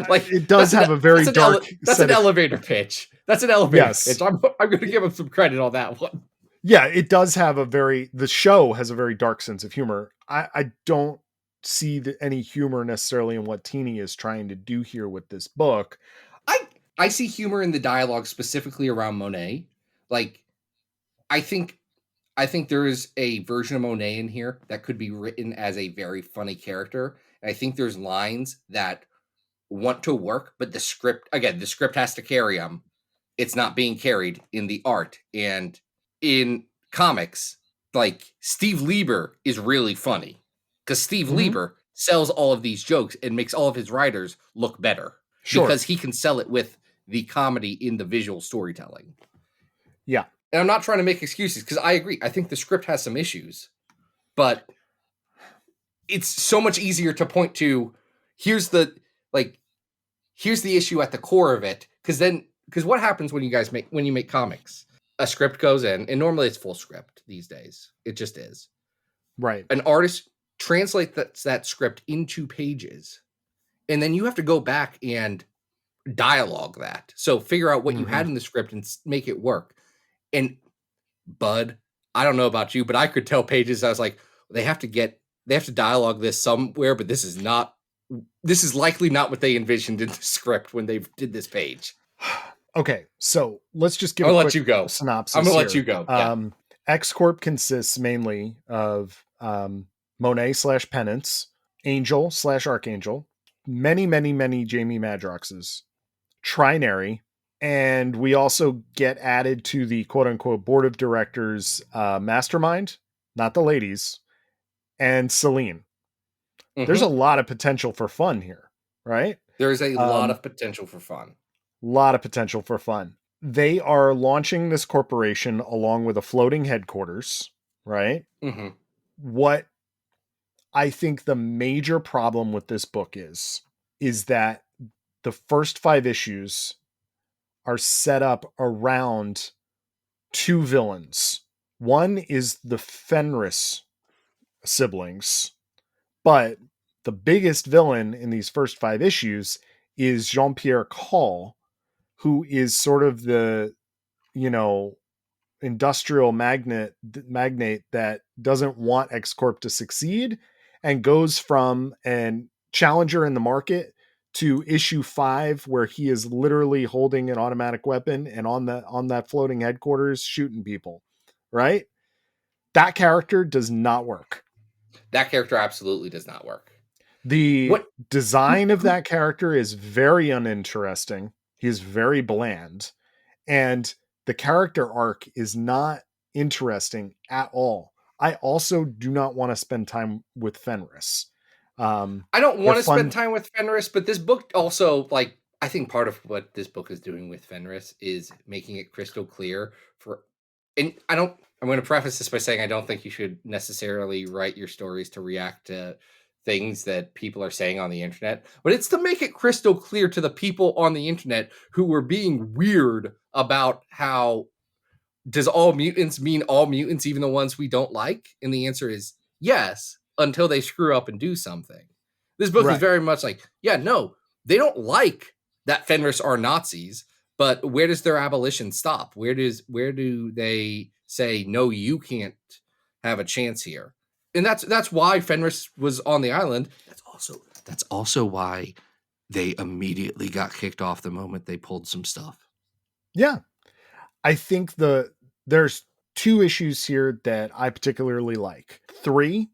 Like, it does have a very dark. That's an elevator pitch. That's an elevator pitch. I'm going to give him some credit on that one. Yeah, it does have the show has a very dark sense of humor. I don't see any humor necessarily in what Teeny is trying to do here with this book. I see humor in the dialogue specifically around Monet. Like, I think there is a version of Monet in here that could be written as a very funny character. And I think there's lines that want to work, but the script has to carry them. It's not being carried in the art. And in comics, like, Steve Lieber is really funny because Steve Lieber sells all of these jokes and makes all of his writers look better. Sure. Because he can sell it with the comedy in the visual storytelling. Yeah. And I'm not trying to make excuses because I agree. I think the script has some issues, but it's so much easier to point to here's the issue at the core of it. Because what happens when you make comics? A script goes in, and normally it's full script these days. It just is. Right. An artist translate that script into pages, and then you have to go back and dialogue that. So figure out what you had in the script and make it work. And bud, I don't know about you, but I could tell pages. I was like, they have to dialogue this somewhere, but this is likely not what they envisioned in the script when they did this page. Okay, so let's just give I'll a let quick you go. synopsis. I'm gonna here. let you go. Yeah. X Corp consists mainly of Monet / Penance, Angel / Archangel, many Jamie Madroxes, Trinary, and we also get added to the quote unquote board of directors mastermind, not the ladies, and Celine. There's a lot of potential for fun here, right? There's a lot of potential for fun. They are launching this corporation along with a floating headquarters, right? What I think the major problem with this book is that the first 5 issues are set up around 2 villains. One is the Fenris siblings, but the biggest villain in these first 5 issues is Jean-Pierre Call, who is sort of the, industrial magnate that doesn't want X Corp to succeed and goes from an challenger in the market to issue 5, where he is literally holding an automatic weapon and on that floating headquarters shooting people, right? That character does not work. That character absolutely does not work. The design of that character is very uninteresting. He's very bland. And the character arc is not interesting at all. I also do not want to spend time with Fenris. I don't want to spend time with Fenris, but this book also, like, I think part of what this book is doing with Fenris is making it crystal clear I'm going to preface this by saying I don't think you should necessarily write your stories to react to things that people are saying on the internet, but it's to make it crystal clear to the people on the internet who were being weird about how does all mutants mean all mutants, even the ones we don't like? And the answer is yes, until they screw up and do something. This book is very much like, yeah, no, they don't like that Fenris are Nazis, but where does their abolition stop? Where do they say, no, you can't have a chance here? And that's why Fenris was on the island. That's also why they immediately got kicked off the moment they pulled some stuff. Yeah. I think there's 2 issues here that I particularly like. 3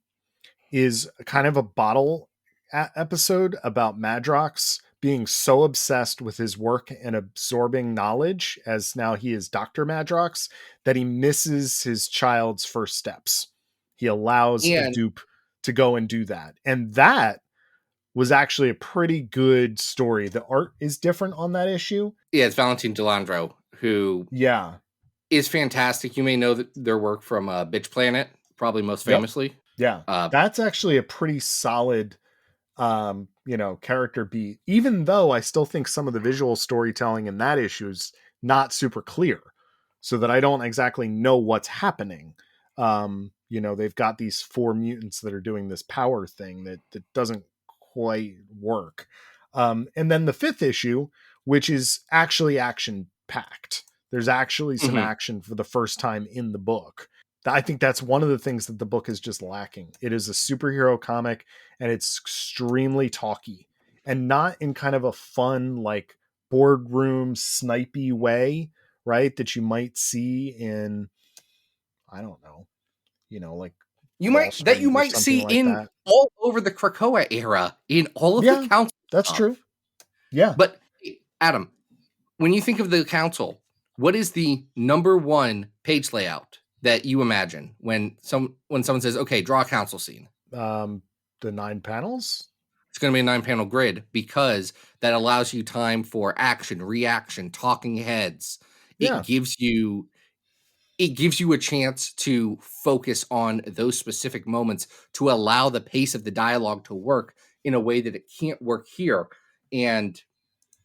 is kind of a bottle episode about Madrox being so obsessed with his work and absorbing knowledge, as now he is Dr. Madrox, that he misses his child's first steps. He allows a dupe to go and do that. And that was actually a pretty good story. The art is different on that issue. Yeah, it's Valentin Delandro, who is fantastic. You may know their work from Bitch Planet, probably most famously. Yeah. That's actually a pretty solid character beat, even though I still think some of the visual storytelling in that issue is not super clear, so that I don't exactly know what's happening. They've got these 4 mutants that are doing this power thing that doesn't quite work. And then the 5th issue, which is actually action packed. There's actually some action for the first time in the book. I think that's one of the things that the book is just lacking. It is a superhero comic, and it's extremely talky, and not in kind of a fun, like, boardroom snipey way, right? That you might see in, I don't know, like you might see in that. All over the Krakoa era, in all of the council. That's true. Yeah. But Adam, when you think of the council, what is the number 1 page layout that you imagine when someone says, okay, draw a council scene? The 9 panels? It's going to be a 9-panel grid, because that allows you time for action, reaction, talking heads. It gives you a chance to focus on those specific moments to allow the pace of the dialogue to work in a way that it can't work here. And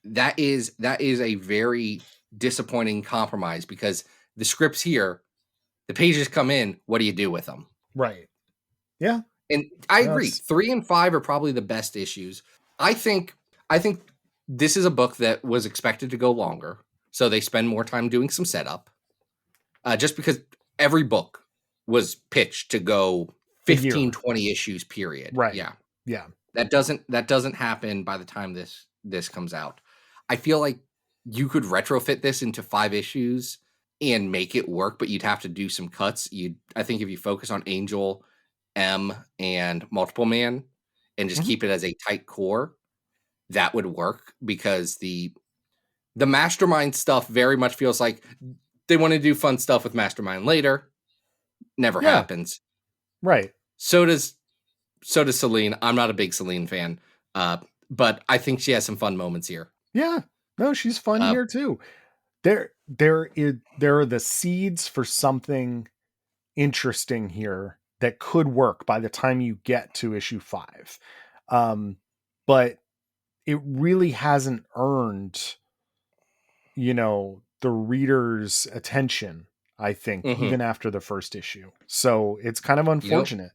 that is a very disappointing compromise, because the scripts here, the pages come in, what do you do with them? Right. Yeah. And I agree. Yes. 3 and 5 are probably the best issues. I think this is a book that was expected to go longer, so they spend more time doing some setup. Just because every book was pitched to go 15, 20 issues, period. Right. Yeah. Yeah. That doesn't happen by the time this comes out. I feel like you could retrofit this into 5 issues and make it work, but you'd have to do some cuts. I think if you focus on Angel, M, and Multiple Man and just keep it as a tight core, that would work, because the Mastermind stuff very much feels like they want to do fun stuff with Mastermind later. Never happens. Right. So does Celine. I'm not a big Celine fan, but I think she has some fun moments here. Yeah. No, she's fun here too. There are the seeds for something interesting here that could work by the time you get to issue 5. But it really hasn't earned, the reader's attention, I think, even after the first issue. So it's kind of unfortunate,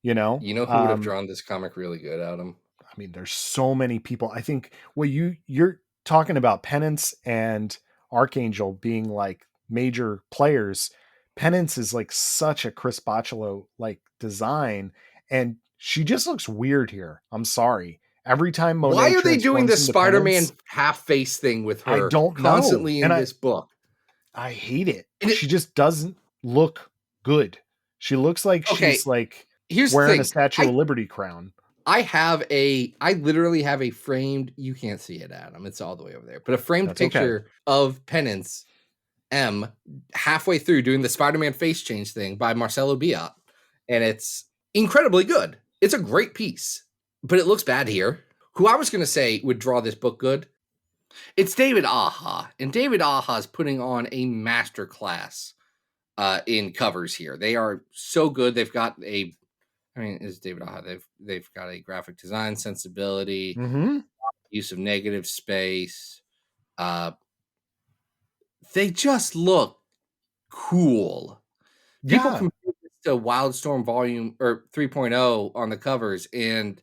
You know who would have drawn this comic really good, Adam? I mean, there's so many people. I think what you're talking about, Penance and Archangel being like major players. Penance is like such a Chris Bachalo like design, and she just looks weird here. I'm sorry. Every time Monet why are they doing the transforms into Spider-Man Penance, half face thing with her? I don't constantly know. in this book. I hate it. She just doesn't look good. She looks like she's like wearing a Statue of Liberty crown. I literally have a framed, you can't see it, Adam, it's all the way over there, but a framed picture of Penance M halfway through doing the Spider-Man face change thing by Marcelo Biot, and it's incredibly good. It's a great piece, but it looks bad here. Who I was going to say would draw this book good, it's David Aja, and David Aja is putting on a masterclass in covers here. They are so good. They've got is David Aja. They've got a graphic design sensibility, use of negative space. They just look cool. People compare this to Wildstorm Volume or 3.0 on the covers, and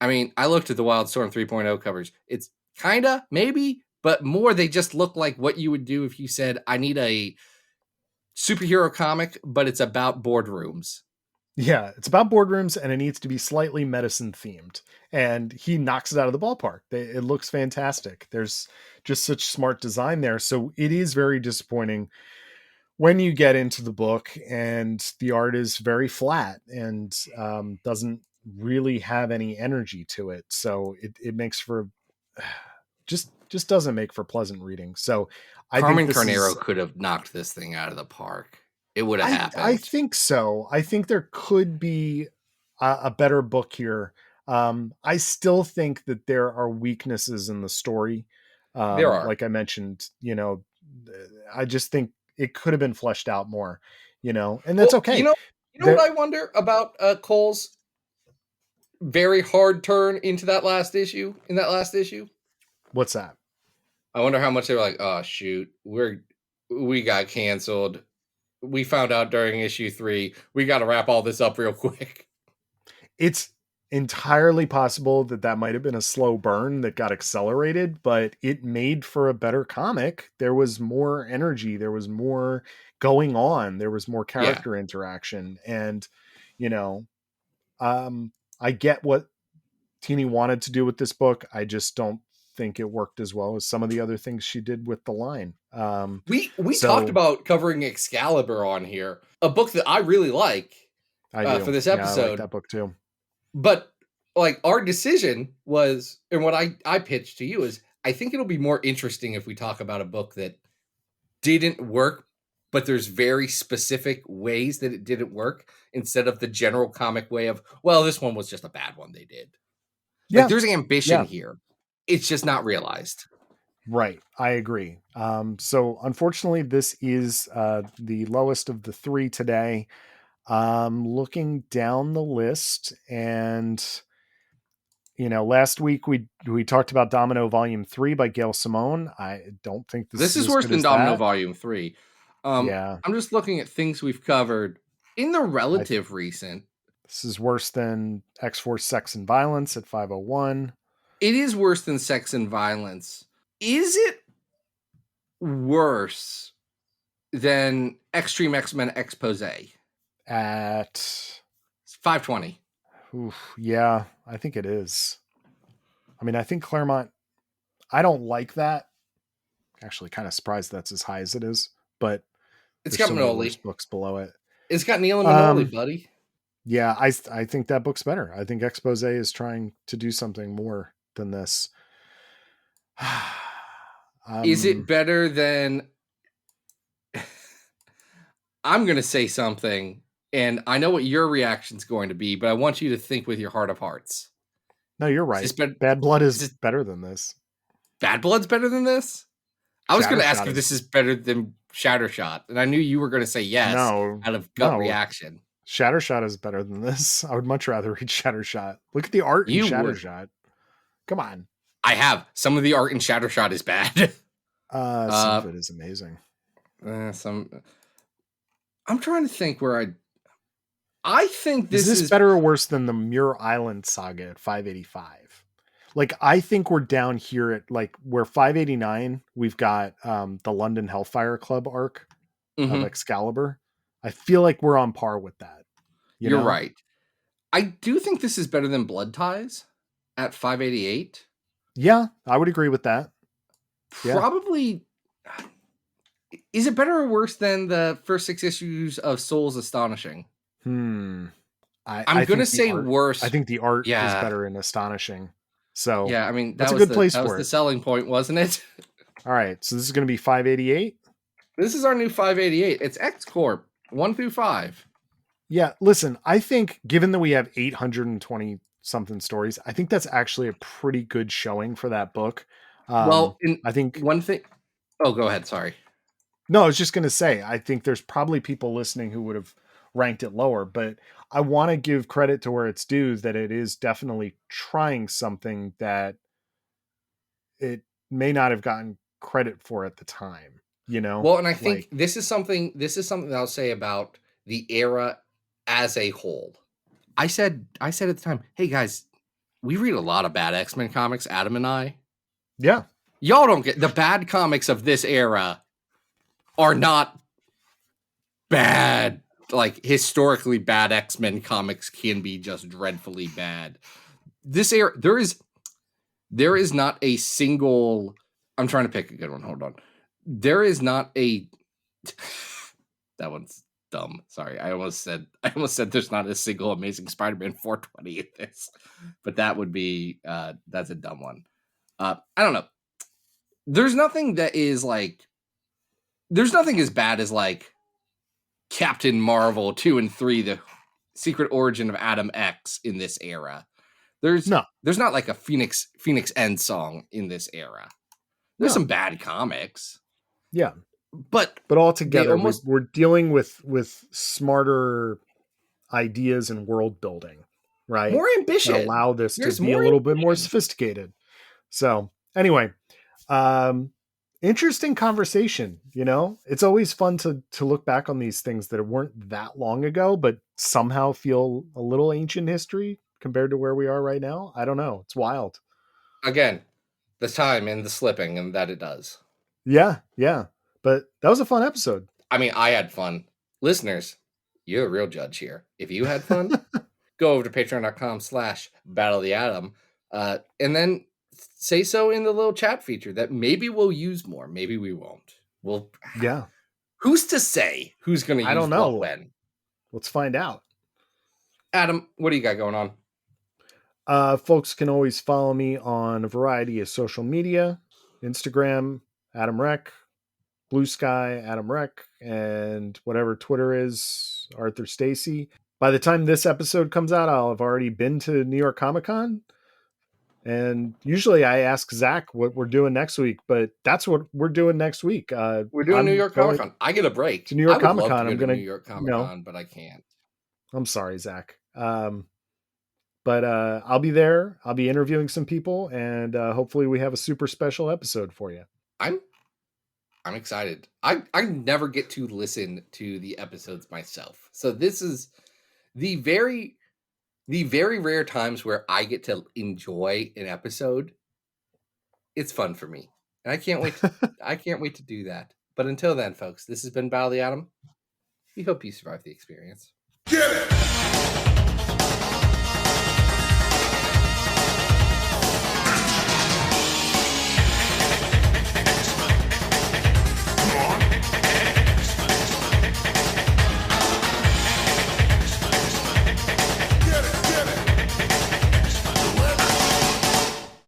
I mean, I looked at the Wildstorm 3.0 covers. It's kinda, maybe, but more they just look like what you would do if you said, I need a superhero comic, but it's about boardrooms. Yeah, it's about boardrooms, and it needs to be slightly medicine themed. And he knocks it out of the ballpark. It looks fantastic. There's just such smart design there. So it is very disappointing when you get into the book and the art is very flat and doesn't really have any energy to it. So it makes for just doesn't make for pleasant reading. So Carmen Carnero could have knocked this thing out of the park. It would have happened. I think so. I think there could be a better book here. I still think that there are weaknesses in the story. There are. Like I mentioned, I just think it could have been fleshed out more, and that's okay. You know what I wonder about Cole's very hard turn into that last issue? What's that? I wonder how much they were like, oh shoot, we got canceled. We found out during issue 3, we got to wrap all this up real quick. It's entirely possible that might have been a slow burn that got accelerated, but it made for a better comic. There was more energy. There was more going on. There was more character interaction. And, I get what Tini wanted to do with this book. I just don't think it worked as well as some of the other things she did with the line. We talked about covering Excalibur on here, a book that I really like for this episode. I like that book too. But like our decision was, and what I pitched to you is, I think it'll be more interesting if we talk about a book that didn't work, but there's very specific ways that it didn't work, instead of the general comic way of, well, this one was just a bad one they did. Yeah. Like, there's ambition here. It's just not realized. Right. I agree. So unfortunately, this is the lowest of the 3 today. Looking down the list, and last week we talked about Domino Volume 3 by Gail Simone. I don't think this is worse than Domino Volume 3. I'm just looking at things we've covered in the relative recent. This is worse than X-Force Sex and Violence at 501. It is worse than Sex and Violence. Is it worse than Extreme X-Men Expose? At 520. Yeah, I think it is. I mean, I think Claremont, I don't like that. Actually, kind of surprised that's as high as it is, but It's there's got so many Manoli. worse books below it. It's got Neil and Manoli, buddy. Yeah, I think that book's better. I think Expose is trying to do something more than this. Is it better than... I'm going to say something, and I know what your reaction's going to be, but I want you to think with your heart of hearts. No, you're right. Bad Blood is better than this. Bad Blood's better than this? I was going to ask if this is better than Shattershot, and I knew you were going to say yes out of gut reaction. Shattershot is better than this. I would much rather read Shattershot. Look at the art in Shattershot. Come on. I have. Some of the art in Shattershot is bad. Some of it is amazing. I'm trying to think where I think this is better or worse than the Muir Island saga at 585. Like, I think we're down here at like where 589, we've got the London Hellfire Club arc of Excalibur. I feel like we're on par with that. You're right. I do think this is better than Blood Ties at 588. Yeah, I would agree with that. Probably. Is it better or worse than the first 6 issues of Souls Astonishing? I'm going to say worse. I think the art is better in Astonishing. So yeah, I mean, that's a good place for it. That was the selling point, wasn't it? All right, so this is going to be 588. This is our new 588. It's X Corp 1 through 5. Yeah, listen, I think given that we have 820 something stories, I think that's actually a pretty good showing for that book. I think one thing. Oh, go ahead. Sorry. No, I was just going to say, I think there's probably people listening who would have ranked it lower, but I want to give credit to where it's due that it is definitely trying something that it may not have gotten credit for at the time, Well, and I think this is something that I'll say about the era as a whole. I said at the time, hey guys, we read a lot of bad X-Men comics, Adam and I. Yeah. Y'all don't get the bad comics of this era are not bad. Like, historically bad X-Men comics can be just dreadfully bad. This era, there is not a single... I'm trying to pick a good one. Hold on. There is not a... That one's dumb. Sorry. I almost said there's not a single Amazing Spider-Man 420 in this. But that would be... that's a dumb one. I don't know. There's nothing that is like... There's nothing as bad as like Captain Marvel 2 and 3, the Secret Origin of Adam X in this era. There's not like a Phoenix End song in this era. There's some bad comics. Yeah. But altogether, we're dealing with smarter ideas and world building, right? More ambition. That allow this to be a little bit more sophisticated. So anyway, interesting conversation. It's always fun to look back on these things that weren't that long ago, but somehow feel a little ancient history compared to where we are right now. I don't know. It's wild. Again, the time and the slipping and that it does. Yeah. But that was a fun episode. I mean, I had fun. Listeners, you're a real judge here. If you had fun, go over to patreon.com/Battle of the Atom, and then say so in the little chat feature that maybe we'll use more. Maybe we won't. Who's to say who's going to use I don't know. what when? Let's find out. Adam, what do you got going on? Folks can always follow me on a variety of social media. Instagram, Adam Rec. Blue Sky, Adam Rec, and whatever Twitter is, Arthur Stacy. By the time this episode comes out, I'll have already been to New York Comic Con. And usually I ask Zach what we're doing next week, but that's what we're doing next week. We're doing New York Comic Con. I get a break. To New York Comic Con. I'm going to New York Comic Con, but I can't. I'm sorry, Zach. But I'll be there. I'll be interviewing some people, and hopefully we have a super special episode for you. I'm excited. I never get to listen to the episodes myself. So this is the very the very rare times where I get to enjoy an episode, it's fun for me. And I can't wait to do that. But until then, folks, this has been Battle of the Atom. We hope you survive the experience. Get it!